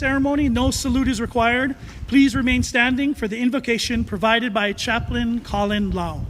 ceremony, no salute is required. Please remain standing for the invocation provided by Chaplain Colin Lau.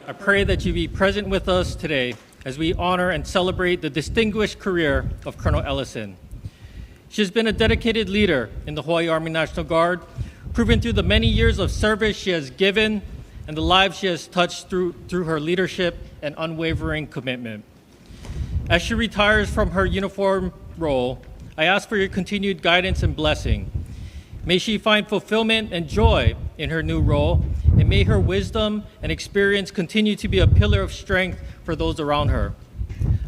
I pray that you be present with us today as we honor and celebrate the distinguished career of Colonel Ellison. She has been a dedicated leader in the Hawaii Army National Guard, proven through the many years of service she has given and the lives she has touched through her leadership and unwavering commitment. As she retires from her uniform role, I ask for your continued guidance and blessing. May she find fulfillment and joy in her new role, and may her wisdom and experience continue to be a pillar of strength for those around her.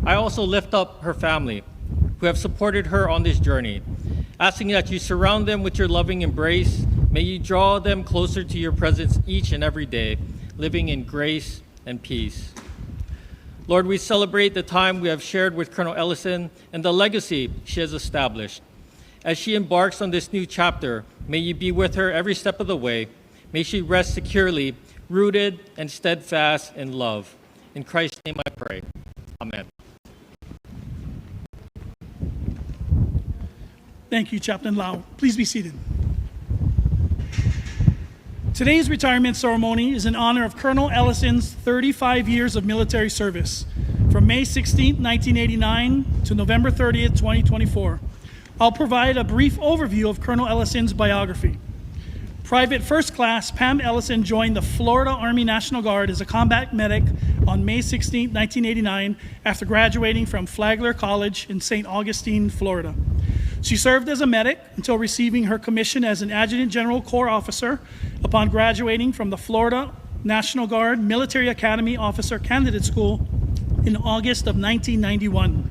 I also lift up her family, who have supported her on this journey, asking that you surround them with your loving embrace. May you draw them closer to your presence each and every day, living in grace and peace. Lord, we celebrate the time we have shared with Colonel Ellison and the legacy she has established. As she embarks on this new chapter, may you be with her every step of the way. May she rest securely, rooted and steadfast in love. In Christ's name I pray. Amen. Thank you, Chaplain Lau. Please be seated. Today's retirement ceremony is in honor of Colonel Ellison's 35 years of military service, from May 16, 1989 to November 30th, 2024. I'll provide a brief overview of Colonel Ellison's biography. Private First Class Pam Ellison joined the Florida Army National Guard as a combat medic on May 16, 1989, after graduating from Flagler College in St. Augustine, Florida. She served as a medic until receiving her commission as an Adjutant General Corps officer upon graduating from the Florida National Guard Military Academy Officer Candidate School in August of 1991.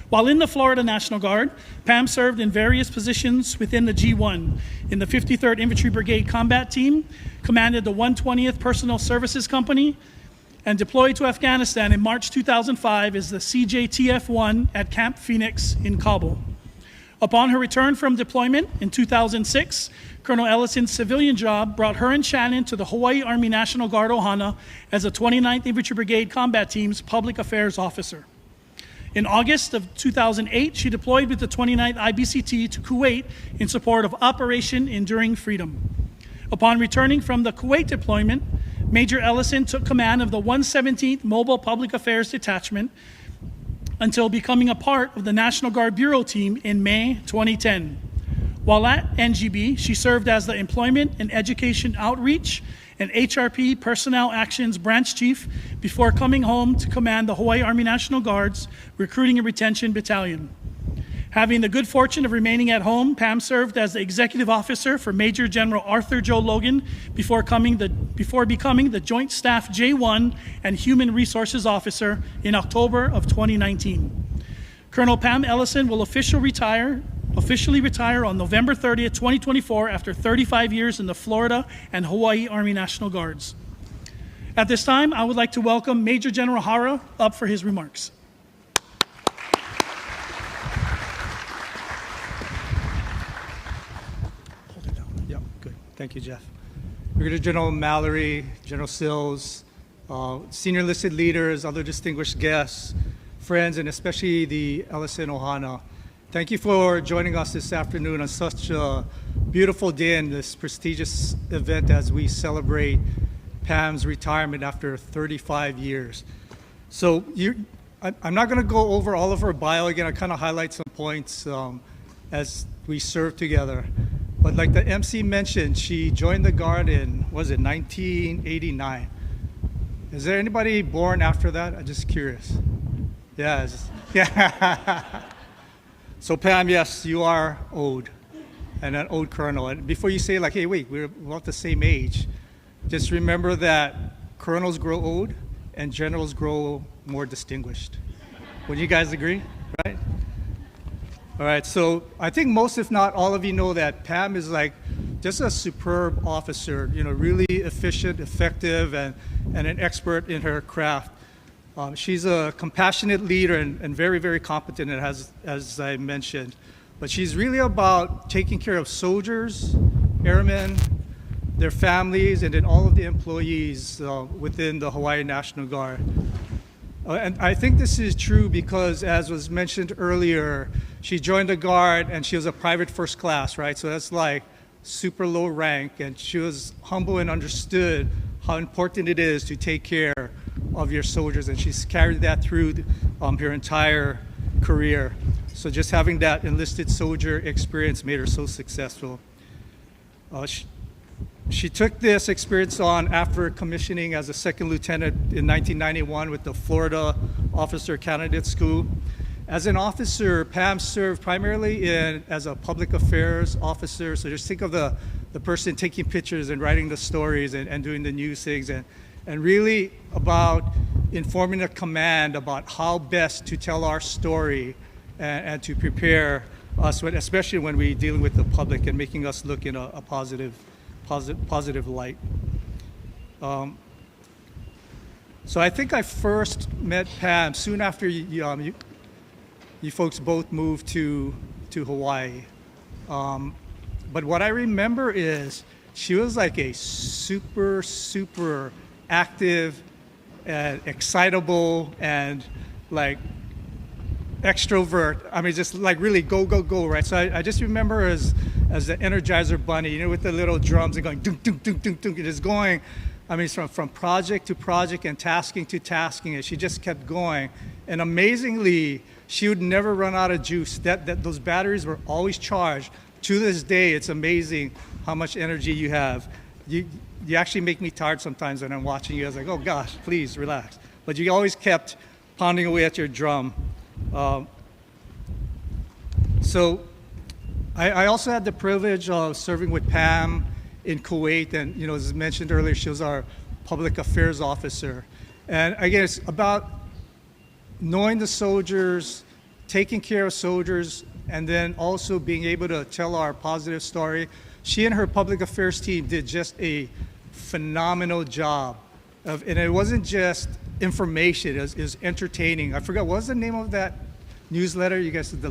While in the Florida National Guard, Pam served in various positions within the G1 in the 53rd Infantry Brigade Combat Team, commanded the 120th Personnel Services Company, and deployed to Afghanistan in March 2005 as the CJTF-1 at Camp Phoenix in Kabul. Upon her return from deployment in 2006, Colonel Ellison's civilian job brought her and Shannon to the Hawaii Army National Guard Ohana as a 29th Infantry Brigade Combat Team's Public Affairs Officer. In August of 2008, she deployed with the 29th IBCT to Kuwait in support of Operation Enduring Freedom. Upon returning from the Kuwait deployment, Major Ellison took command of the 117th Mobile Public Affairs Detachment until becoming a part of the National Guard Bureau team in May 2010. While at NGB, she served as the Employment and Education Outreach and HRP Personnel Actions Branch Chief before coming home to command the Hawaii Army National Guard's Recruiting and Retention Battalion. Having the good fortune of remaining at home, Pam served as the Executive Officer for Major General Arthur Joe Logan before becoming the Joint Staff J1 and Human Resources Officer in October of 2019. Colonel Pam Ellison will officially retire on November 30th, 2024 after 35 years in the Florida and Hawaii Army National Guards. At this time, I would like to welcome Major General Hara up for his remarks. Hold it down. Yep, good. Thank you, Jeff. Brigadier General Mallory, General Sills, senior enlisted leaders, other distinguished guests, friends, and especially the Ellison Ohana. Thank you for joining us this afternoon on such a beautiful day in this prestigious event as we celebrate Pam's retirement after 35 years. So I'm not going to go over all of her bio again. I kind of highlight some points as we served together. But like the MC mentioned, she joined the Guard in, 1989? Is there anybody born after that? I'm just curious. Yeah. Yeah. So Pam, yes, you are old, and an old colonel. And before you say like, hey, wait, we're about the same age, just remember that colonels grow old and generals grow more distinguished. Would you guys agree, right? All right, so I think most, if not all of you know that Pam is like just a superb officer, really efficient, effective, and an expert in her craft. She's a compassionate leader and very, very competent, as I mentioned. But she's really about taking care of soldiers, airmen, their families, and then all of the employees within the Hawaii National Guard. And I think this is true because, as was mentioned earlier, she joined the Guard and she was a private first class, right? So that's like super low rank, and she was humble and understood how important it is to take care of your soldiers, and she's carried that through her entire career. So just having that enlisted soldier experience made her so successful. She took this experience on after commissioning as a second lieutenant in 1991 with the Florida Officer Candidate School. As an officer, Pam served primarily as a public affairs officer. So just think of the person taking pictures and writing the stories and doing the news things, and really about informing the command about how best to tell our story and to prepare us, especially when we're dealing with the public, and making us look in a positive light. So I think I first met Pam soon after you folks both moved to Hawaii. But what I remember is she was like a super active and excitable and like extrovert. I mean, just like really go, right? So I just remember as the Energizer Bunny, with the little drums and going dunk, dunk, dunk, dunk, dunk. It is going, I mean, from project to project and tasking to tasking, and she just kept going. And amazingly, she would never run out of juice. That those batteries were always charged. To this day, it's amazing how much energy you have. You actually make me tired sometimes when I'm watching you. I was like, oh gosh, please relax. But you always kept pounding away at your drum. So I also had the privilege of serving with Pam in Kuwait, and as mentioned earlier, she was our public affairs officer. And again, it's about knowing the soldiers, taking care of soldiers, and then also being able to tell our positive story. She and her public affairs team did just a phenomenal job and it wasn't just information, it was entertaining. I forgot, what was the name of that newsletter? You guys did the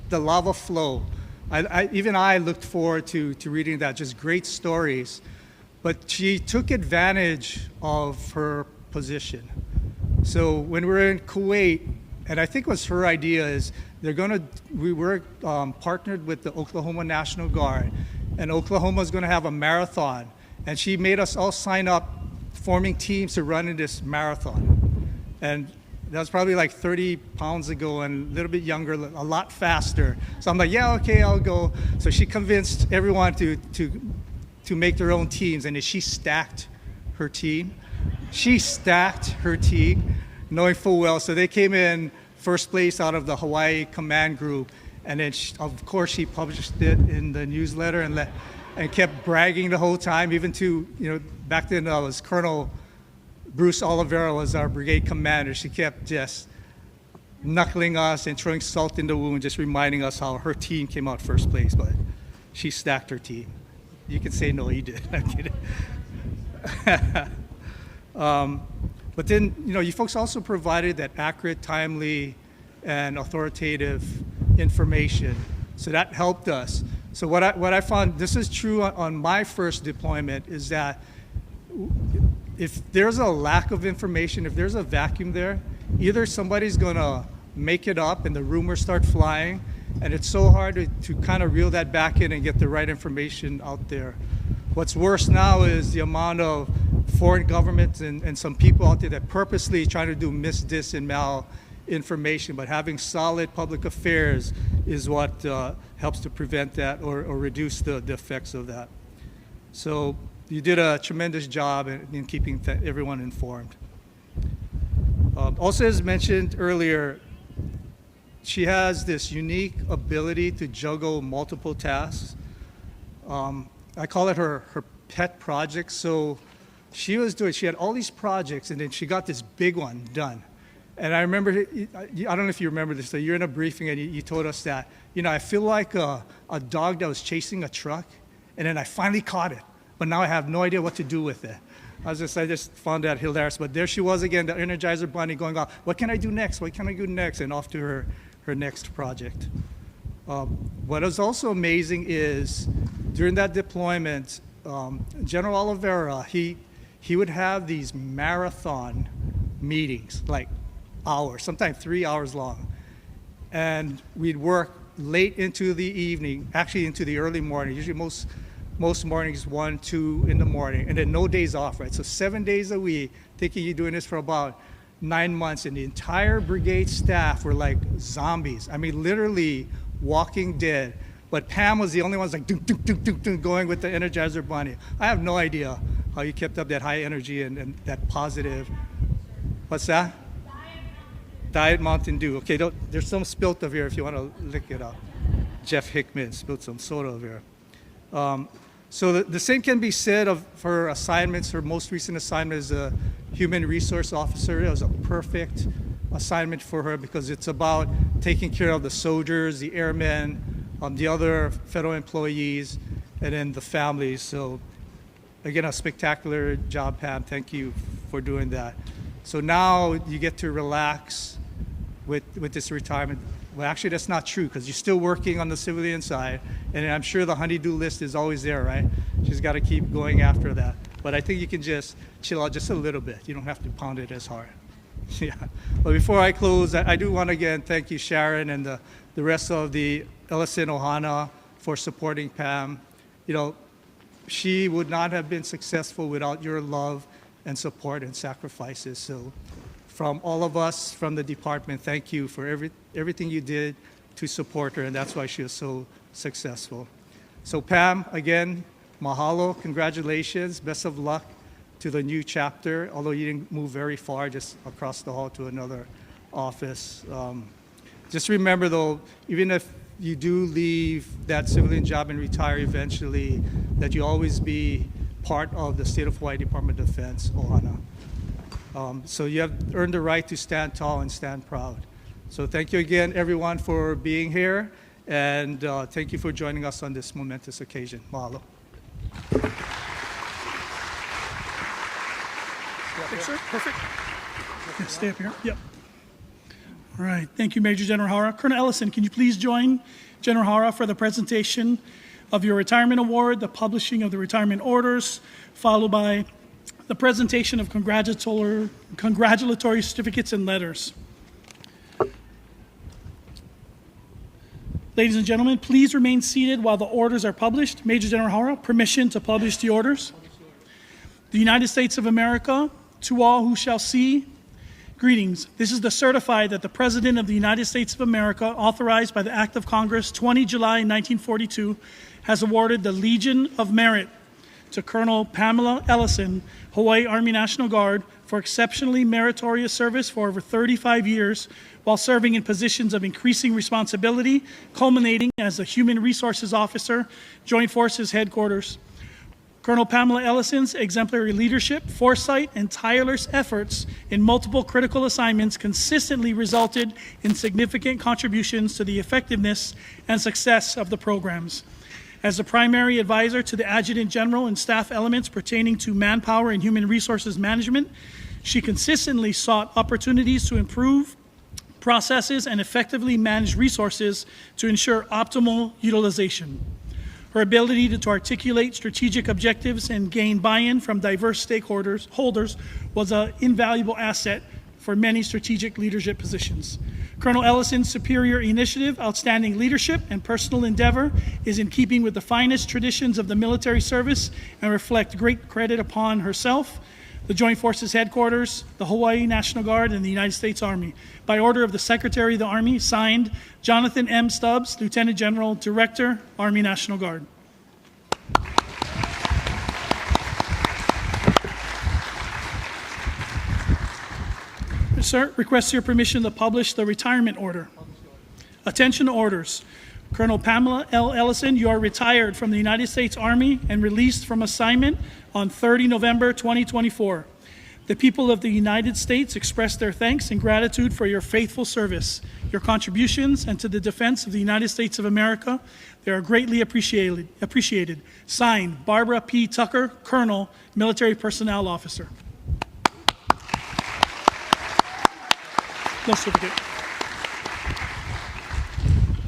the lava flow. Even I looked forward to reading that, just great stories. But she took advantage of her position. So when we were in Kuwait, and I think it was her idea, is we were partnered with the Oklahoma National Guard, and Oklahoma is going to have a marathon. And she made us all sign up, forming teams to run in this marathon. And that was probably like 30 pounds ago and a little bit younger, a lot faster. So I'm like, yeah, okay, I'll go. So she convinced everyone to make their own teams, and then she stacked her team. She stacked her team, knowing full well. So they came in first place out of the Hawaii Command Group, and then of course she published it in the newsletter and kept bragging the whole time, even to, back then it was Colonel Bruce Oliveira was our brigade commander. She kept just knuckling us and throwing salt in the wound, just reminding us how her team came out first place, but she stacked her team. You can say, no, you did. I'm kidding. But then, you folks also provided that accurate, timely, and authoritative information. So that helped us. So what I found, this is true on my first deployment, is that if there's a lack of information, if there's a vacuum there, either somebody's going to make it up and the rumors start flying, and it's so hard to kind of reel that back in and get the right information out there. What's worse now is the amount of foreign governments and some people out there that purposely try to do dis, and mal information, but having solid public affairs is what helps to prevent that or reduce the effects of that. So you did a tremendous job in keeping everyone informed. Also, as mentioned earlier, she has this unique ability to juggle multiple tasks. I call it her pet project. So she had all these projects, and then she got this big one done. And I remember, I don't know if you remember this, so you're in a briefing and you told us that, I feel like a dog that was chasing a truck, and then I finally caught it, but now I have no idea what to do with it. I just found that hilarious. But there she was again, the Energizer Bunny, going on, what can I do next? What can I do next? And off to her next project. What is also amazing is during that deployment, General Oliveira, he would have these marathon meetings, like hours, sometimes 3 hours long. And we'd work late into the evening, actually into the early morning, usually most mornings 1, 2 in the morning, and then no days off, right? So 7 days a week, thinking you're doing this for about 9 months, and the entire brigade staff were like zombies. I mean, literally walking dead. But Pam was the only one like going with the Energizer Bunny. I have no idea how you kept up that high energy and that positive. What's that? Diet Mountain Dew. Okay, there's some spilt over here if you want to lick it up. Jeff Hickman spilled some soda over here. So the same can be said of her assignments. Her most recent assignment as a human resource officer. It was a perfect assignment for her because it's about taking care of the soldiers, the airmen, the other federal employees, and then the families. So again, a spectacular job, Pam. Thank you for doing that. So now you get to relax with this retirement. Well, actually, that's not true because you're still working on the civilian side, and I'm sure the honey-do list is always there, right? She's got to keep going after that. But I think you can just chill out just a little bit. You don't have to pound it as hard. Yeah. But before I close, I do want to again thank you, Sharon, and the rest of the Ellison Ohana for supporting Pam. She would not have been successful without your love and support and sacrifices. So from all of us from the department, thank you for everything you did to support her, and that's why she was so successful. So Pam, again, mahalo, congratulations, best of luck to the new chapter, although you didn't move very far, just across the hall to another office. Just remember though, even if you do leave that civilian job and retire eventually, that you always be part of the State of Hawaii Department of Defense, Ohana. So you have earned the right to stand tall and stand proud. So thank you again, everyone, for being here, and thank you for joining us on this momentous occasion. Mahalo. Thanks, sir. Perfect. Yeah, stay up here. Yep. All right, thank you, Major General Hara. Colonel Ellison, can you please join General Hara for the presentation of your retirement award, the publishing of the retirement orders, followed by the presentation of congratulatory certificates and letters. Ladies and gentlemen, please remain seated while the orders are published. Major General Hara, permission to publish the orders. The United States of America, to all who shall see, greetings. This is to certify that the President of the United States of America, authorized by the Act of Congress 20 July 1942, has awarded the Legion of Merit to Colonel Pamela Ellison, Hawaii Army National Guard, for exceptionally meritorious service for over 35 years while serving in positions of increasing responsibility, culminating as the Human Resources Officer, Joint Forces Headquarters. Colonel Pamela Ellison's exemplary leadership, foresight, and tireless efforts in multiple critical assignments consistently resulted in significant contributions to the effectiveness and success of the programs. As the primary advisor to the Adjutant General and staff elements pertaining to manpower and human resources management, she consistently sought opportunities to improve processes and effectively manage resources to ensure optimal utilization. Her ability to articulate strategic objectives and gain buy-in from diverse stakeholders was an invaluable asset for many strategic leadership positions. Colonel Ellison's superior initiative, outstanding leadership, and personal endeavor is in keeping with the finest traditions of the military service and reflect great credit upon herself, the Joint Forces Headquarters, the Hawaii National Guard, and the United States Army. By order of the Secretary of the Army, signed, Jonathan M. Stubbs, Lieutenant General, Director, Army National Guard. Sir, request your permission to publish the retirement order. Attention orders. Colonel Pamela L. Ellison, you are retired from the United States Army and released from assignment on 30 November 2024. The people of the United States express their thanks and gratitude for your faithful service, your contributions, and to the defense of the United States of America. They are greatly appreciated. Signed, Barbara P. Tucker, Colonel, Military Personnel Officer. No certificate.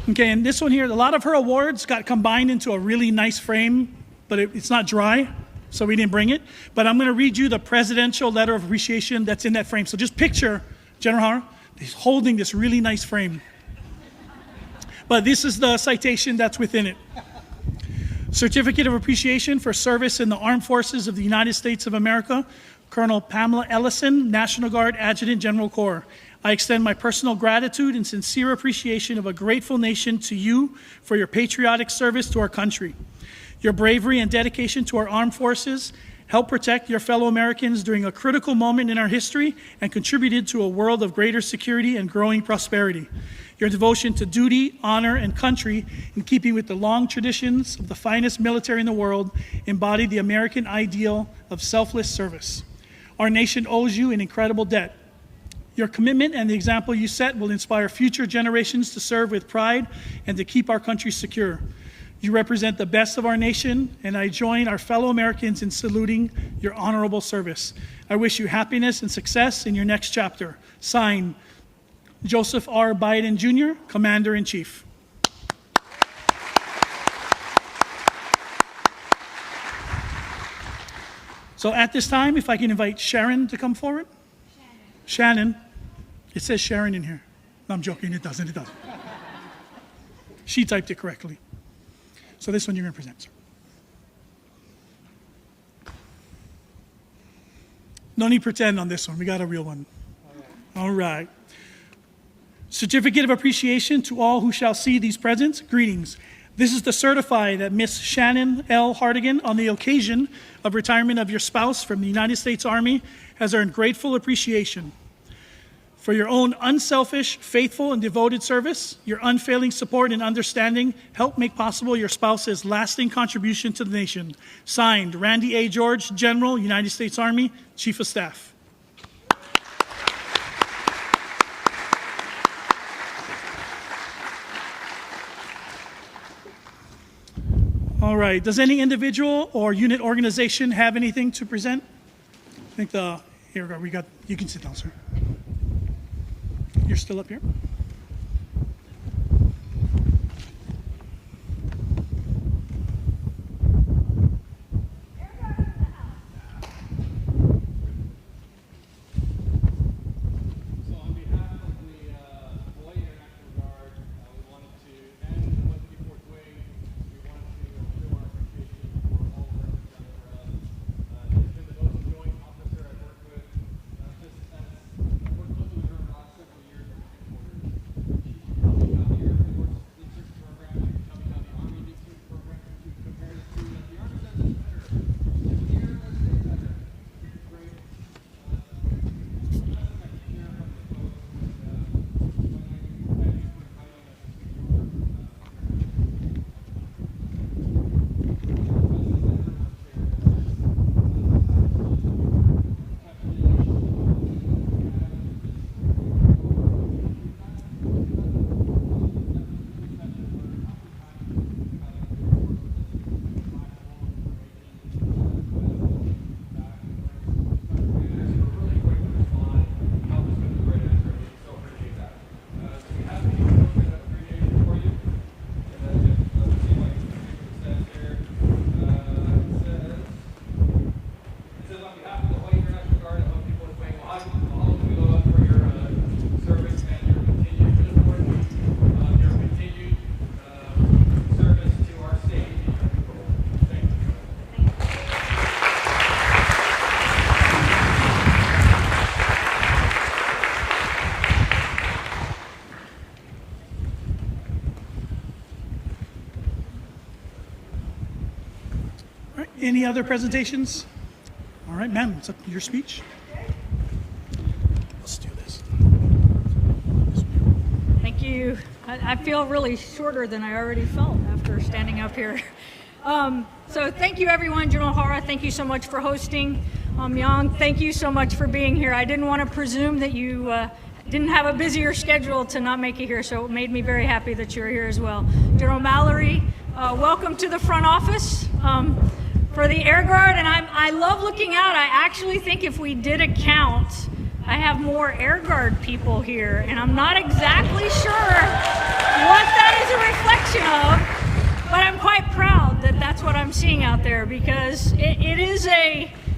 Okay, and this one here, a lot of her awards got combined into a really nice frame, but it's not dry, so we didn't bring it. But I'm going to read you the presidential letter of appreciation that's in that frame. So just picture General Hara, he's holding this really nice frame. But this is the citation that's within it. Certificate of Appreciation for Service in the Armed Forces of the United States of America, Colonel Pamela Ellison, National Guard Adjutant General Corps. I extend my personal gratitude and sincere appreciation of a grateful nation to you for your patriotic service to our country. Your bravery and dedication to our armed forces helped protect your fellow Americans during a critical moment in our history and contributed to a world of greater security and growing prosperity. Your devotion to duty, honor, and country, in keeping with the long traditions of the finest military in the world, embodied the American ideal of selfless service. Our nation owes you an incredible debt. Your commitment and the example you set will inspire future generations to serve with pride and to keep our country secure. You represent the best of our nation, and I join our fellow Americans in saluting your honorable service. I wish you happiness and success in your next chapter. Signed, Joseph R. Biden, Jr., Commander-in-Chief. So at this time, if I can invite Sharon to come forward. Shannon. It says Sharon in here. No, I'm joking, it doesn't. She typed it correctly. So this one you're going to present, sir. No need to pretend on this one. We got a real one. All right. Certificate of Appreciation to all who shall see these presents. Greetings. This is to certify that Miss Shannon L. Hardigan, on the occasion of retirement of your spouse from the United States Army, has earned grateful appreciation for your own unselfish, faithful, and devoted service. Your unfailing support and understanding help make possible your spouse's lasting contribution to the nation. Signed, Randy A. George, General, United States Army, Chief of Staff. All right, does any individual or unit organization have anything to present? I think here we got, you can sit down, sir. You're still up here? Any other presentations? All right, ma'am, it's up to your speech. Let's do this. Thank you. I feel really shorter than I already felt after standing up here. So thank you, everyone. General Hara, thank you so much for hosting. Yang, thank you so much for being here. I didn't want to presume that you didn't have a busier schedule to not make it here, so it made me very happy that you're here as well. General Mallory, welcome to the front office for the Air Guard, and I love looking out. I actually think if we did a count, I have more Air Guard people here, and I'm not exactly sure what that is a reflection of, but I'm quite proud that that's what I'm seeing out there, because it is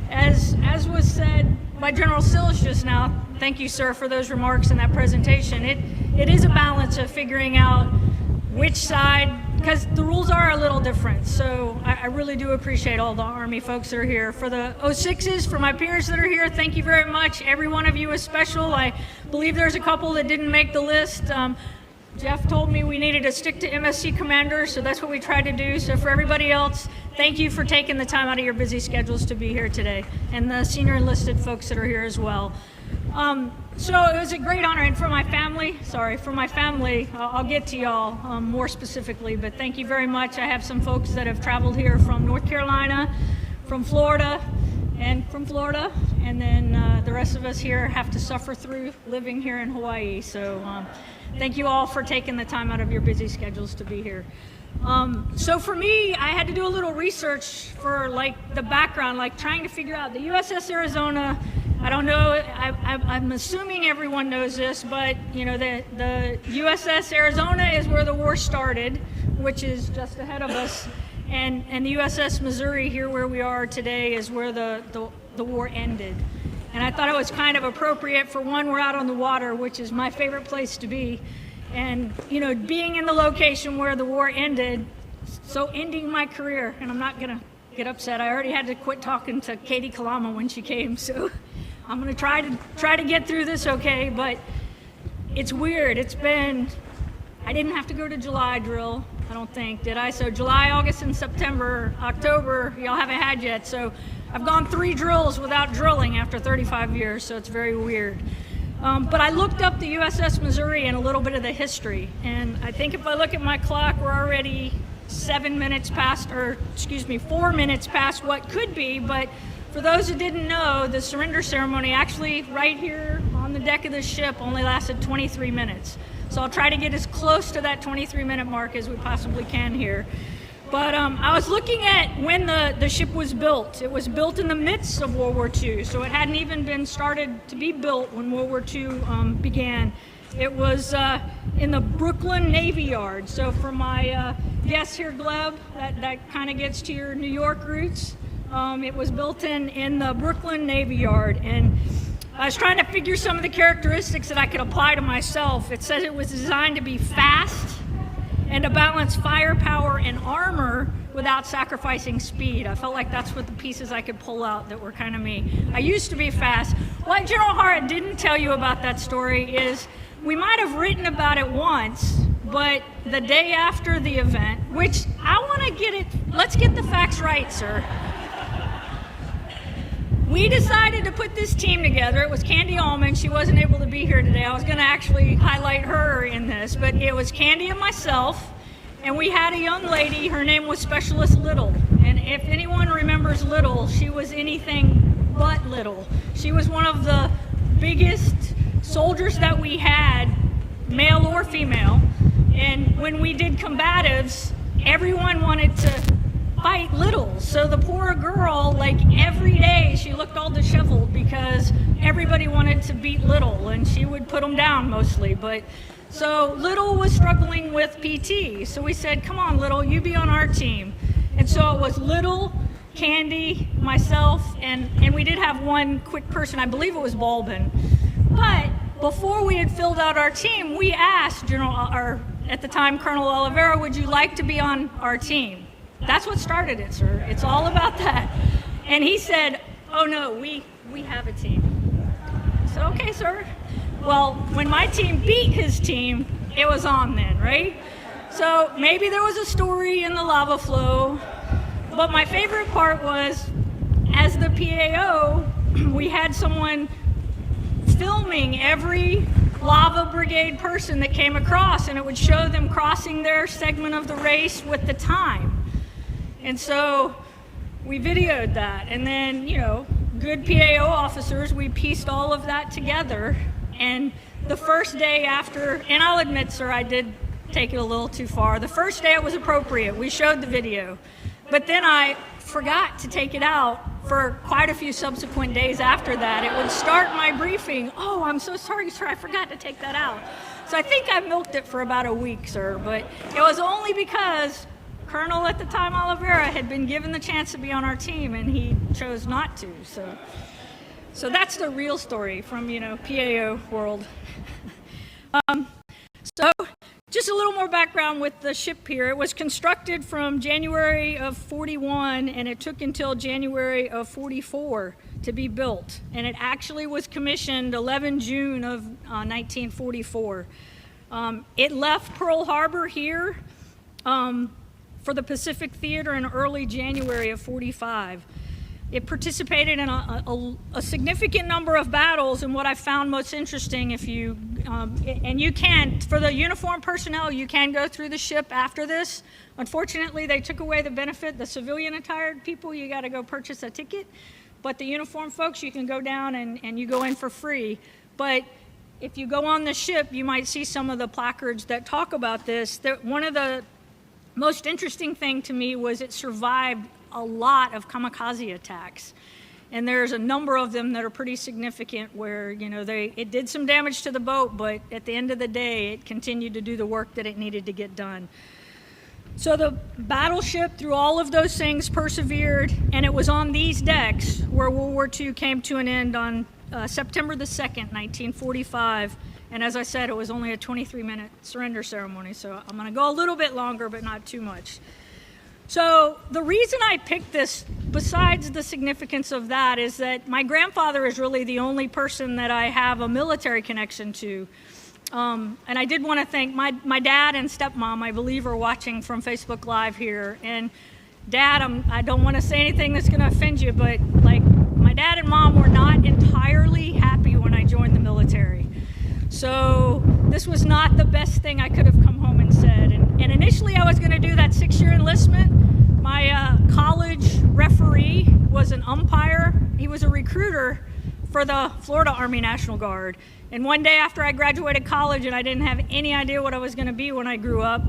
as was said by General Sills just now, thank you, sir, for those remarks in that presentation. It is a balance of figuring out which side, because the rules are a little different. So I really do appreciate all the Army folks that are here. For the 06s, for my peers that are here, thank you very much. Every one of you is special. I believe there's a couple that didn't make the list. Jeff told me we needed to stick to MSC commanders, so that's what we tried to do. So for everybody else, thank you for taking the time out of your busy schedules to be here today, and the senior enlisted folks that are here as well. So it was a great honor, and for my family, I'll get to y'all more specifically, but thank you very much. I have some folks that have traveled here from North Carolina, from Florida, and then the rest of us here have to suffer through living here in Hawaii. So thank you all for taking the time out of your busy schedules to be here. So for me, I had to do a little research for the background, trying to figure out the USS Arizona. I don't know, I'm assuming everyone knows this, but the USS Arizona is where the war started, which is just ahead of us, and the USS Missouri, here where we are today, is where the war ended. And I thought it was kind of appropriate for one, we're out on the water, which is my favorite place to be, and being in the location where the war ended, so ending my career, and I'm not gonna get upset. I already had to quit talking to Katie Kalama when she came, so I'm gonna try to get through this okay, but it's weird. I didn't have to go to July drill, I don't think, did I? So July, August, and September, October, y'all haven't had yet, so I've gone 3 drills without drilling after 35 years, so it's very weird. But I looked up the USS Missouri and a little bit of the history, and I think if I look at my clock, we're already 4 minutes past what could be, but for those who didn't know, the surrender ceremony actually right here on the deck of the ship only lasted 23 minutes. So I'll try to get as close to that 23-minute mark as we possibly can here. But I was looking at when the ship was built. It was built in the midst of World War II, so it hadn't even been started to be built when World War II began. It was in the Brooklyn Navy Yard. So for my guests here, Gleb, that kind of gets to your New York roots. It was built in the Brooklyn Navy Yard, and I was trying to figure some of the characteristics that I could apply to myself. It says it was designed to be fast and to balance firepower and armor without sacrificing speed. I felt like that's what the pieces I could pull out that were kind of me. I used to be fast. What General Hara didn't tell you about that story is we might have written about it once, but the day after the event, which I want to get it, let's get the facts right, sir. We decided to put this team together. It was Candy Allman. She wasn't able to be here today. I was going to actually highlight her in this, but it was Candy and myself, and we had a young lady. Her name was Specialist Little, and if anyone remembers Little, she was anything but little. She was one of the biggest soldiers that we had, male or female, and when we did combatives, everyone wanted to fight Little. So the poor girl, every day she looked all disheveled because everybody wanted to beat Little, and she would put them down mostly. But so Little was struggling with PT. So we said, come on, Little, you be on our team. And so it was Little, Candy, myself, and we did have one quick person, I believe it was Balbin. But before we had filled out our team, we asked at the time, Colonel Oliveira, would you like to be on our team? That's what started it, sir. It's all about that. And he said, oh no, we have a team. So, okay, sir. Well, when my team beat his team, it was on then, right? So maybe there was a story in the lava flow, But my favorite part was, as the PAO, we had someone filming every lava brigade person that came across, and it would show them crossing their segment of the race with the time. And so we videoed that, and then, you know, good PAO officers, we pieced all of that together. And the first day after, and I'll admit, sir, I did take it a little too far. The first day it was appropriate. We showed the video. But then I forgot to take it out for quite a few subsequent days after that. It would start my briefing. Oh, I'm so sorry, sir, I forgot to take that out. So I think I milked it for about a week, sir. But it was only because Colonel at the time, Oliveira, had been given the chance to be on our team, and he chose not to. So that's the real story from, you know, PAO world. So just a little more background with the ship here. It was constructed from January of 41, and it took until January of 44 to be built. And it actually was commissioned 11 June of 1944. It left Pearl Harbor here for the Pacific Theater in early January of 45. It participated in a significant number of battles, and what I found most interesting, if you, and you can, for the uniformed personnel, you can go through the ship after this. Unfortunately, they took away the benefit. The civilian attired people, you got to go purchase a ticket, but the uniformed folks, you can go down and you go in for free. But if you go on the ship, you might see some of the placards that talk about this. One of the most interesting thing to me was it survived a lot of kamikaze attacks, and there's a number of them that are pretty significant where, you know, it did some damage to the boat, but at the end of the day it continued to do the work that it needed to get done. So the battleship, through all of those things, persevered, and it was on these decks where World War II came to an end on September the 2nd, 1945. And as I said, it was only a 23-minute surrender ceremony, so I'm going to go a little bit longer, but not too much. So the reason I picked this, besides the significance of that, is that my grandfather is really the only person that I have a military connection to. And I did want to thank my dad and stepmom, I believe, are watching from Facebook Live here. And Dad, I don't want to say anything that's going to offend you, but like, my dad and mom were not entirely happy when I joined the military. So this was not the best thing I could have come home and said. And initially I was going to do that 6-year enlistment. My college referee was an umpire. He was a recruiter for the Florida Army National Guard. And one day after I graduated college and I didn't have any idea what I was going to be when I grew up,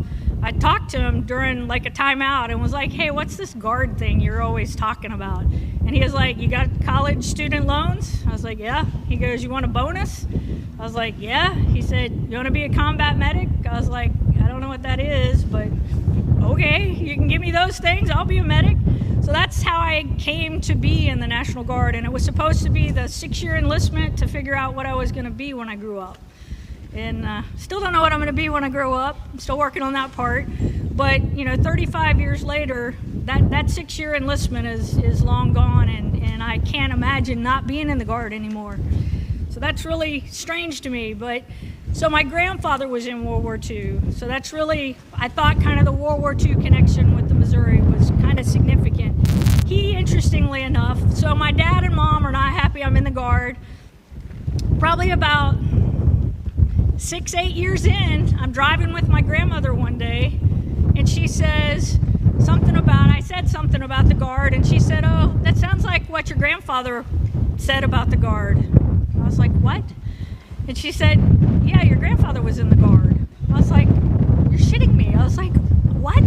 I talked to him during like a timeout and was like, hey, what's this guard thing you're always talking about? And he was like, you got college student loans? I was like, yeah. He goes, you want a bonus? I was like, yeah. He said, you want to be a combat medic? I was like, I don't know what that is, but okay, you can give me those things, I'll be a medic. So that's how I came to be in the National Guard, and it was supposed to be the 6-year enlistment to figure out what I was going to be when I grew up. And still don't know what I'm going to be when I grow up. I'm still working on that part. But, you know, 35 years later, that 6-year enlistment is long gone, and I can't imagine not being in the Guard anymore. So that's really strange to me. But so my grandfather was in World War II. So that's really, I thought kind of the World War II connection with the Missouri was kind of significant. He, interestingly enough, so my dad and mom are not happy I'm in the Guard. Probably about 6-8 years in, I'm driving with my grandmother one day, and she says something about, I said something about the Guard, and she said, oh, that sounds like what your grandfather said about the Guard. I was like, what? And she said, yeah, your grandfather was in the Guard. I was like, you're shitting me. I was like, what?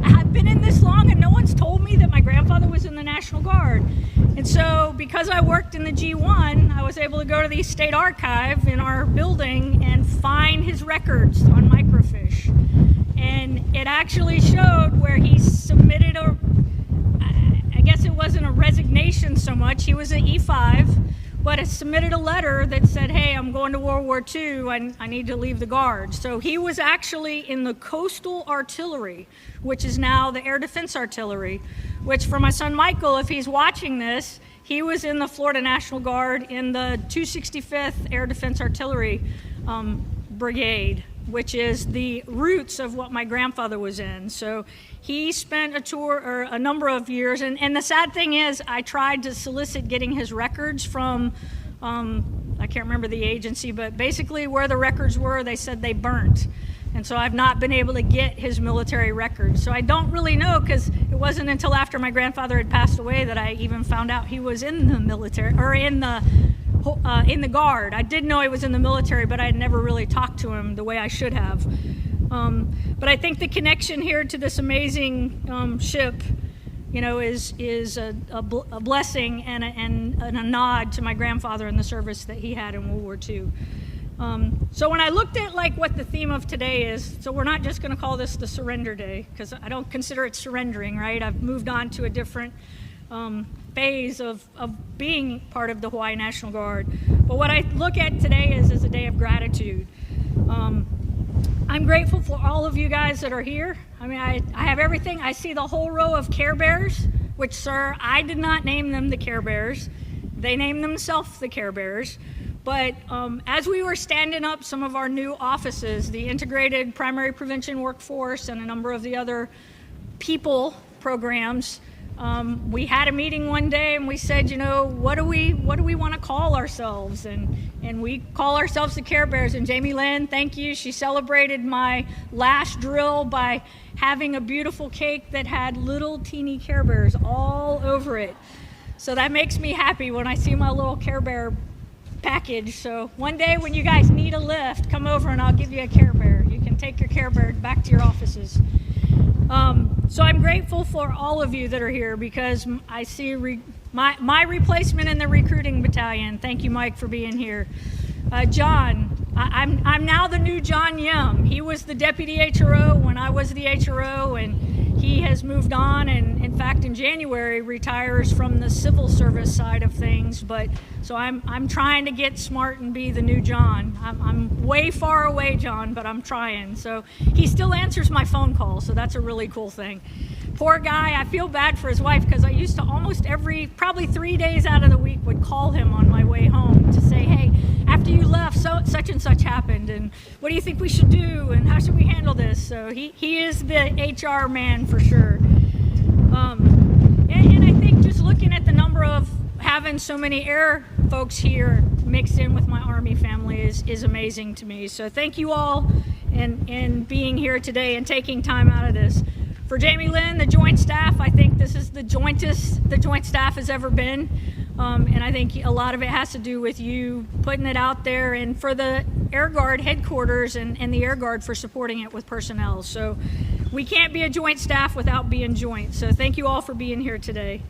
I've been in this long and no one's told me that my grandfather was in the National Guard. And so because I worked in the G1, I was able to go to the state archive in our building and find his records on microfiche. And it actually showed where he submitted I guess it wasn't a resignation so much, he was an E5, but it submitted a letter that said, hey, I'm going to World War II, I need to leave the Guard. So he was actually in the Coastal Artillery, which is now the Air Defense Artillery, which for my son Michael, if he's watching this, he was in the Florida National Guard in the 265th Air Defense Artillery Brigade which is the roots of what my grandfather was in. So he spent a number of years, and the sad thing is I tried to solicit getting his records from, I can't remember the agency, but basically where the records were, they said they burnt. And so I've not been able to get his military records. So I don't really know, because it wasn't until after my grandfather had passed away that I even found out he was in the military, or in the Guard. I did know he was in the military, but I had never really talked to him the way I should have. But I think the connection here to this amazing ship, is a blessing and a nod to my grandfather and the service that he had in World War II. So when I looked at what the theme of today is, so we're not just going to call this the Surrender Day, because I don't consider it surrendering, right? I've moved on to a different phase of being part of the Hawaii National Guard. But what I look at today is a day of gratitude. I'm grateful for all of you guys that are here. I mean, I have everything. I see the whole row of Care Bears, which, sir, I did not name them the Care Bears. They named themselves the Care Bears. But as we were standing up some of our new offices, the Integrated Primary Prevention Workforce and a number of the other people programs, we had a meeting one day and we said, what do we want to call ourselves? And we call ourselves the Care Bears. And Jamie Lynn, thank you. She celebrated my last drill by having a beautiful cake that had little teeny Care Bears all over it. So that makes me happy when I see my little Care Bear package. So one day when you guys need a lift, come over and I'll give you a Care Bear. You can take your Care Bear back to your offices. So I'm grateful for all of you that are here, because I see my replacement in the recruiting battalion. Thank you, Mike, for being here. John, I'm now the new John Yim. He was the deputy HRO when I was the HRO, and he has moved on, and in fact in January retires from the civil service side of things. But so I'm trying to get smart and be the new John. I'm way far away, John, but I'm trying. So he still answers my phone calls, so that's a really cool thing. Poor guy, I feel bad for his wife, because I used to almost probably 3 days out of the week would call him on my way home to say, hey, after you left, such and such happened, and what do you think we should do, and how should we handle this? So he is the HR man for sure. And I think just looking at the number of having so many air folks here mixed in with my Army family is amazing to me. So thank you all and being here today and taking time out of this. For Jamie Lynn, the Joint Staff, I think this is the jointest the Joint Staff has ever been. And I think a lot of it has to do with you putting it out there, and for the Air Guard headquarters and the Air Guard for supporting it with personnel. So we can't be a Joint Staff without being joint. So thank you all for being here today.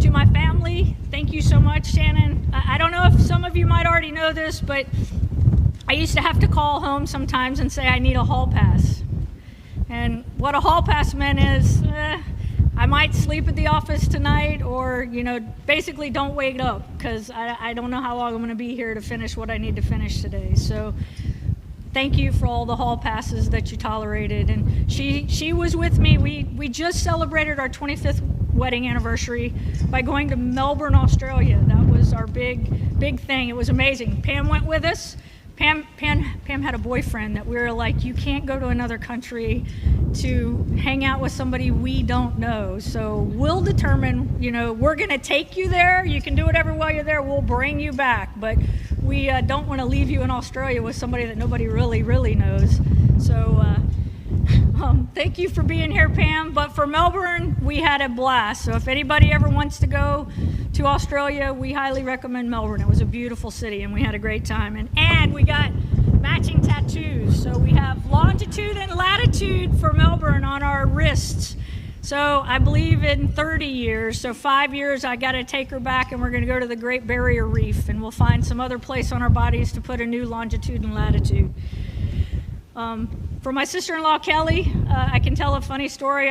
To my family, thank you so much, Shannon. I don't know if some of you might already know this, but I used to have to call home sometimes and say I need a hall pass. And what a hall pass meant is, I might sleep at the office tonight, or, basically don't wake up, because I don't know how long I'm going to be here to finish what I need to finish today. So thank you for all the hall passes that you tolerated. And she was with me. We just celebrated our 25th wedding anniversary by going to Melbourne, Australia. That was our big thing. It was amazing. Pam went with us. Pam had a boyfriend that we were like, you can't go to another country to hang out with somebody we don't know. So we'll determine, we're going to take you there. You can do whatever while you're there. We'll bring you back. But we don't want to leave you in Australia with somebody that nobody really knows. So thank you for being here, Pam. But for Melbourne, we had a blast. So if anybody ever wants to go to Australia, we highly recommend Melbourne. It was a beautiful city, and we had a great time. And we got matching tattoos. So we have longitude and latitude for Melbourne on our wrists. So I believe in 30 years, so 5 years, I got to take her back, and we're going to go to the Great Barrier Reef, and we'll find some other place on our bodies to put a new longitude and latitude. For my sister-in-law, Kelly, I can tell a funny story.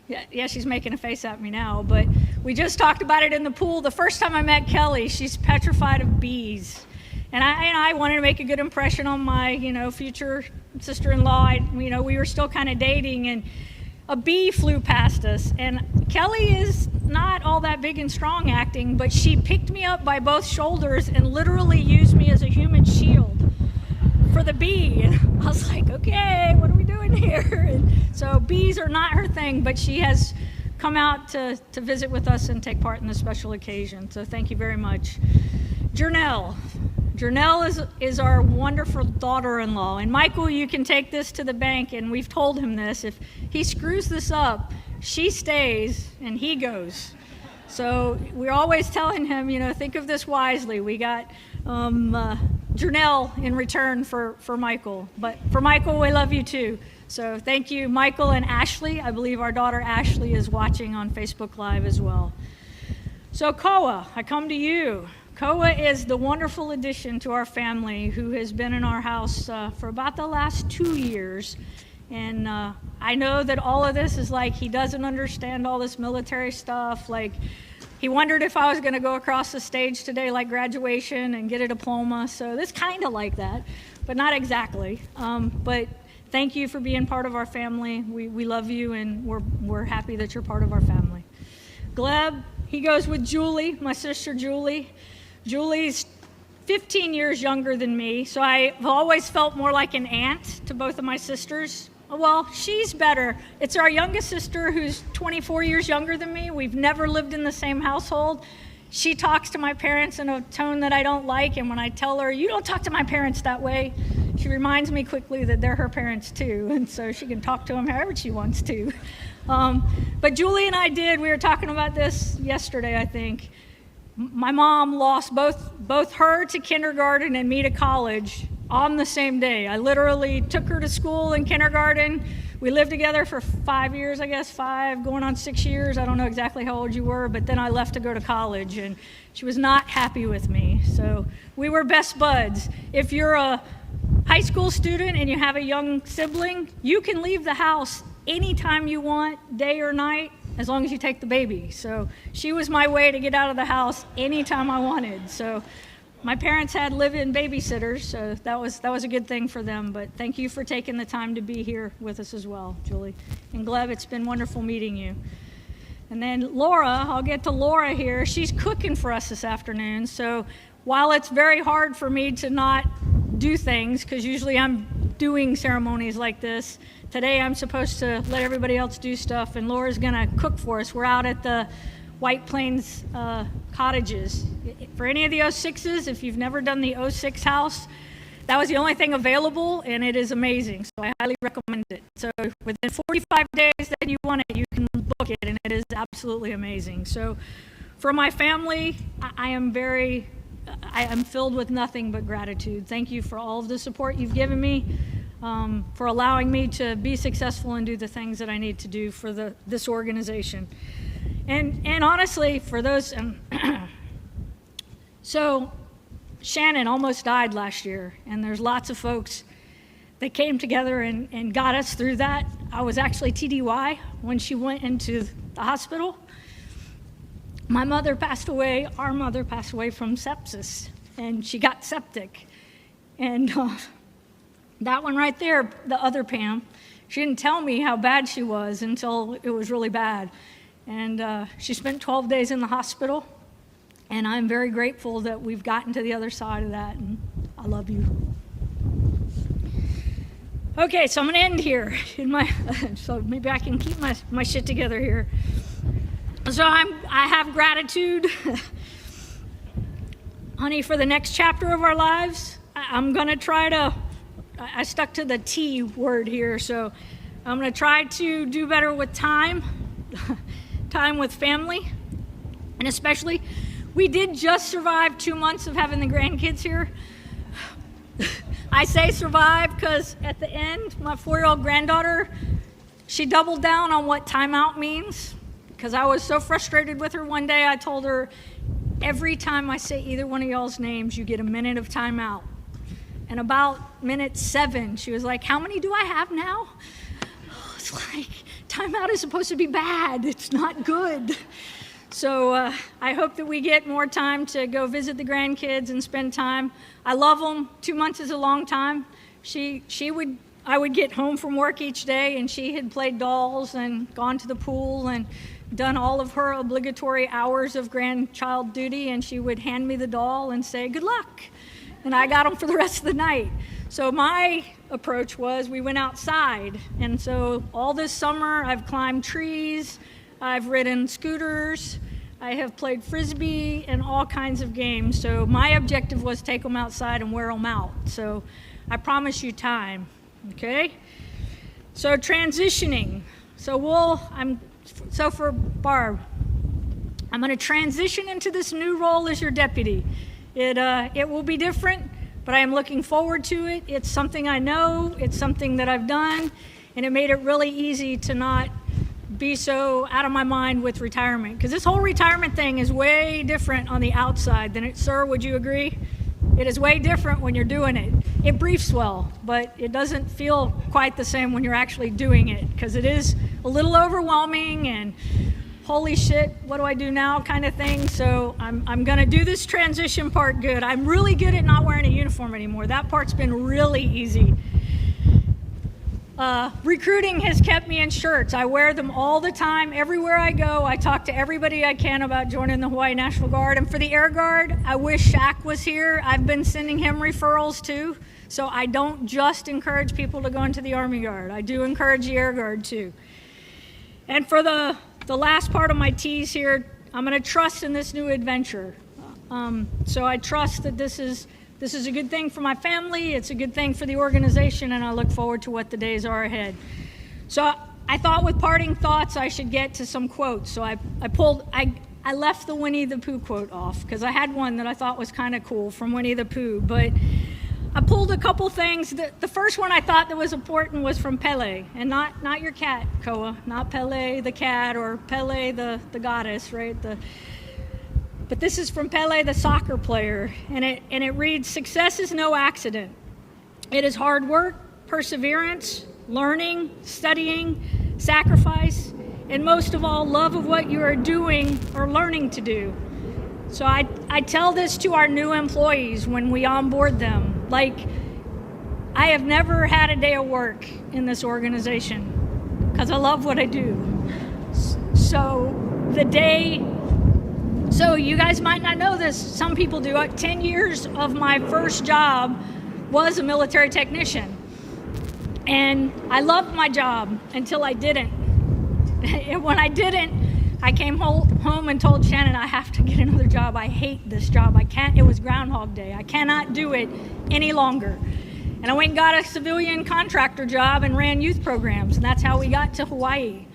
Yeah, she's making a face at me now, but we just talked about it in the pool. The first time I met Kelly, she's petrified of bees. And I wanted to make a good impression on my, future sister-in-law. We were still kind of dating, and a bee flew past us. And Kelly is not all that big and strong acting, but she picked me up by both shoulders and literally used me as a human shield. For with a B. And I was like, okay, what are we doing here? And so bees are not her thing, but she has come out to visit with us and take part in this special occasion. So thank you very much. Jernell. Jernell is our wonderful daughter-in-law. And Michael, you can take this to the bank, and we've told him this. If he screws this up, she stays and he goes. So we're always telling him, think of this wisely. We got Jernell in return for Michael. But for Michael, we love you too. So thank you, Michael and Ashley. I believe our daughter Ashley is watching on Facebook Live as well. So Koa, I come to you. Koa is the wonderful addition to our family who has been in our house for about the last 2 years. And I know that all of this is like he doesn't understand all this military stuff. Like he wondered if I was going to go across the stage today like graduation and get a diploma. So this kind of like that, but not exactly. But thank you for being part of our family. We love you, and we're happy that you're part of our family. Gleb, he goes with Julie, my sister Julie. Julie's 15 years younger than me, so I've always felt more like an aunt to both of my sisters. Well, she's better. It's our youngest sister who's 24 years younger than me. We've never lived in the same household. She talks to my parents in a tone that I don't like, and when I tell her, you don't talk to my parents that way, she reminds me quickly that they're her parents too, and so she can talk to them however she wants to. But Julie and I we were talking about this yesterday, I think. My mom lost both her to kindergarten and me to college on the same day. I literally took her to school in kindergarten. We lived together for 5 years, I guess, 5, going on 6 years. I don't know exactly how old you were, but then I left to go to college, and she was not happy with me. So we were best buds. If you're a high school student and you have a young sibling, you can leave the house anytime you want, day or night, as long as you take the baby. So she was my way to get out of the house anytime I wanted. So my parents had live-in babysitters, so that was a good thing for them. But thank you for taking the time to be here with us as well, Julie. And Gleb, it's been wonderful meeting you. And then Laura, I'll get to Laura here. She's cooking for us this afternoon. So while it's very hard for me to not do things, because usually I'm doing ceremonies like this, today I'm supposed to let everybody else do stuff, and Laura's gonna cook for us. We're out at the White Plains cottages. For any of the 06s, if you've never done the 06 house, that was the only thing available, and it is amazing. So I highly recommend it. So within 45 days that you want it, you can book it, and it is absolutely amazing. So for my family, I am filled with nothing but gratitude. Thank you for all of the support you've given me, for allowing me to be successful and do the things that I need to do for this organization. And honestly, for those, so Shannon almost died last year, and there's lots of folks that came together and got us through that. I was actually TDY when she went into the hospital. My mother passed away, our mother passed away from sepsis, and she got septic. And that one right there, the other Pam, she didn't tell me how bad she was until it was really bad. And she spent 12 days in the hospital, and I'm very grateful that we've gotten to the other side of that, and I love you. Okay, so I'm gonna end here so maybe I can keep my shit together here. So I have gratitude, honey, for the next chapter of our lives. I'm gonna try to, I stuck to the T word here, so I'm gonna try to do better with time with family, and especially, we did just survive 2 months of having the grandkids here. I say survive because at the end, my 4-year-old granddaughter, she doubled down on what timeout means, because I was so frustrated with her one day. I told her, every time I say either one of y'all's names, you get a minute of timeout. And about minute 7, she was like, how many do I have now? It's like, timeout is supposed to be bad. It's not good. So I hope that we get more time to go visit the grandkids and spend time. I love them. 2 months is a long time. I would get home from work each day, and she had played dolls and gone to the pool and done all of her obligatory hours of grandchild duty, and she would hand me the doll and say, good luck. And I got them for the rest of the night. So my approach was we went outside. And so all this summer I've climbed trees, I've ridden scooters, I have played Frisbee and all kinds of games. So my objective was take them outside and wear them out. So I promise you time, okay? So transitioning. So for Barb, I'm going to transition into this new role as your deputy. It will be different, but I am looking forward to it. It's something I know, it's something that I've done, and it made it really easy to not be so out of my mind with retirement. Because this whole retirement thing is way different on the outside than it, sir, would you agree? It is way different when you're doing it. It briefs well, but it doesn't feel quite the same when you're actually doing it, because it is a little overwhelming and holy shit, what do I do now kind of thing. So I'm going to do this transition part good. I'm really good at not wearing a uniform anymore. That part's been really easy. Recruiting has kept me in shirts. I wear them all the time. Everywhere I go, I talk to everybody I can about joining the Hawaii National Guard. And for the Air Guard, I wish Shaq was here. I've been sending him referrals too. So I don't just encourage people to go into the Army Guard. I do encourage the Air Guard too. And for the last part of my tease here, I'm going to trust in this new adventure. So I trust that this is a good thing for my family, it's a good thing for the organization, and I look forward to what the days are ahead. So I thought with parting thoughts I should get to some quotes. So I left the Winnie the Pooh quote off because I had one that I thought was kind of cool from Winnie the Pooh, but I pulled a couple things. The first one I thought that was important was from Pele, and not your cat, Koa, not Pele the cat or Pele the goddess, right? But this is from Pele the soccer player, and it reads, "Success is no accident. It is hard work, perseverance, learning, studying, sacrifice, and most of all, love of what you are doing or learning to do." So I tell this to our new employees when we onboard them. Like, I have never had a day of work in this organization because I love what I do. So you guys might not know this, some people do. 10 years of my first job was a military technician. And I loved my job until I didn't. And when I didn't, I came home and told Shannon, I have to get another job. I hate this job. It was Groundhog Day. I cannot do it any longer. And I went and got a civilian contractor job and ran youth programs. And that's how we got to Hawaii.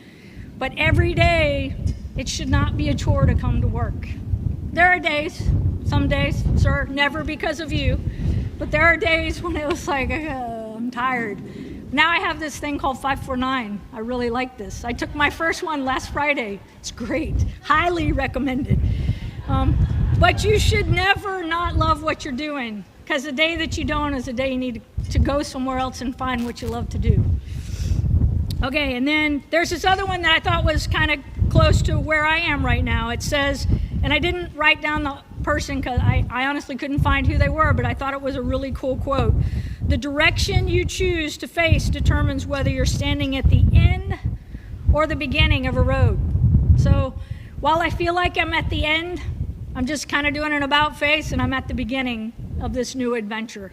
But every day, it should not be a chore to come to work. There are days, some days, sir, never because of you, but there are days when it was like, I'm tired. Now I have this thing called 549. I really like this. I took my first one last Friday. It's great. Highly recommended. But you should never not love what you're doing, because the day that you don't is the day you need to go somewhere else and find what you love to do. Okay, and then there's this other one that I thought was kind of close to where I am right now. It says, and I didn't write down the person because I honestly couldn't find who they were, but I thought it was a really cool quote. "The direction you choose to face determines whether you're standing at the end or the beginning of a road." So while I feel like I'm at the end, I'm just kind of doing an about face, and I'm at the beginning of this new adventure.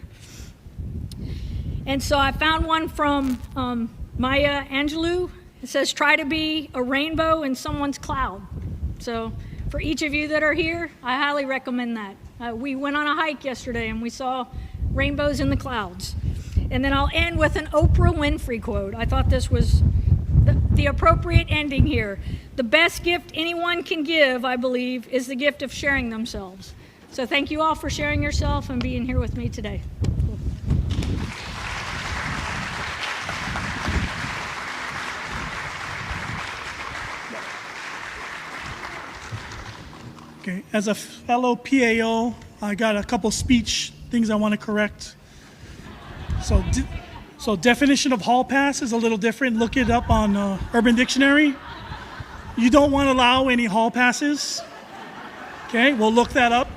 And so I found one from Maya Angelou. It says, "Try to be a rainbow in someone's cloud." So for each of you that are here, I highly recommend that. We went on a hike yesterday and we saw rainbows in the clouds. And then I'll end with an Oprah Winfrey quote. I thought this was the appropriate ending here. "The best gift anyone can give, I believe, is the gift of sharing themselves." So thank you all for sharing yourself and being here with me today. Okay, as a fellow PAO, I got a couple speech things I want to correct. So definition of hall pass is a little different. Look it up on Urban Dictionary. You don't want to allow any hall passes. Okay, we'll look that up.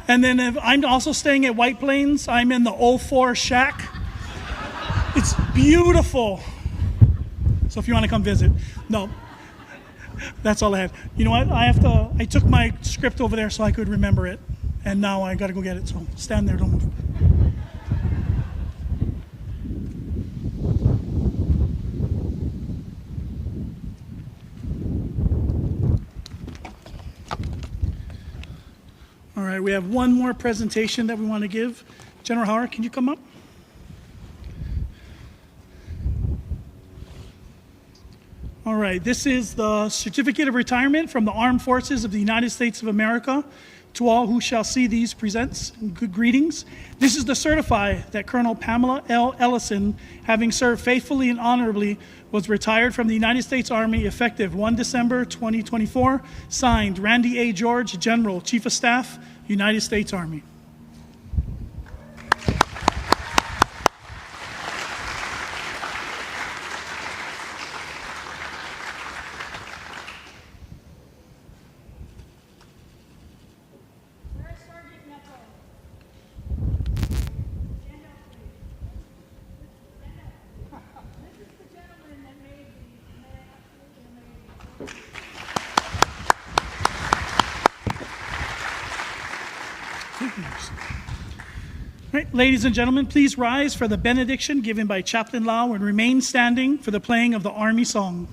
And then if I'm also staying at White Plains. I'm in the 04 Shack. It's beautiful. So if you want to come visit. No. That's all I had. You know what? I took my script over there so I could remember it. And now I got to go get it. So stand there, don't move. All right, we have one more presentation that we want to give. General Howard, can you come up? All right, this is the certificate of retirement from the Armed Forces of the United States of America. To all who shall see these presents, good greetings. This is to certify that Colonel Pamela L. Ellison, having served faithfully and honorably, was retired from the United States Army effective 1 December 2024. Signed, Randy A. George, General, Chief of Staff, United States Army. All right, ladies and gentlemen, please rise for the benediction given by Chaplain Lau and remain standing for the playing of the Army song.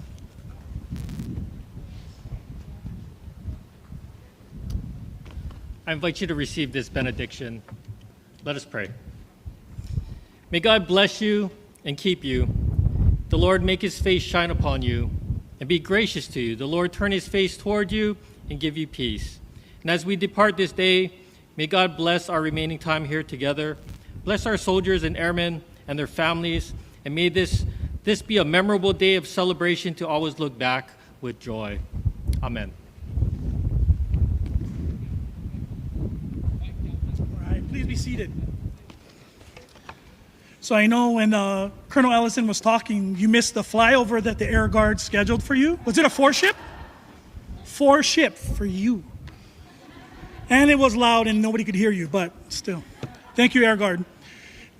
I invite you to receive this benediction. Let us pray. May God bless you and keep you. The Lord make his face shine upon you and be gracious to you. The Lord turn his face toward you and give you peace. And as we depart this day, may God bless our remaining time here together. Bless our soldiers and airmen and their families. And may this be a memorable day of celebration to always look back with joy. Amen. All right, please be seated. So I know when Colonel Ellison was talking, you missed the flyover that the Air Guard scheduled for you. Was it a 4-ship? 4-ship for you. And it was loud and nobody could hear you, but still. Thank you, Air Guard.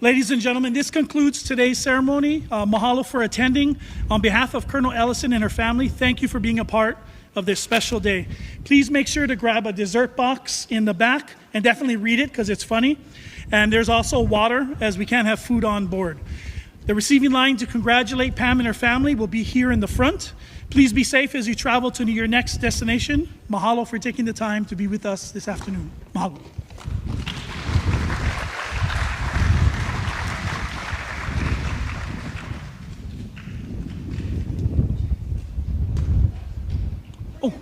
Ladies and gentlemen, this concludes today's ceremony. Mahalo for attending. On behalf of Colonel Ellison and her family, thank you for being a part of this special day. Please make sure to grab a dessert box in the back and definitely read it because it's funny. And there's also water, as we can't have food on board. The receiving line to congratulate Pam and her family will be here in the front. Please be safe as you travel to your next destination. Mahalo for taking the time to be with us this afternoon. Mahalo. Oh.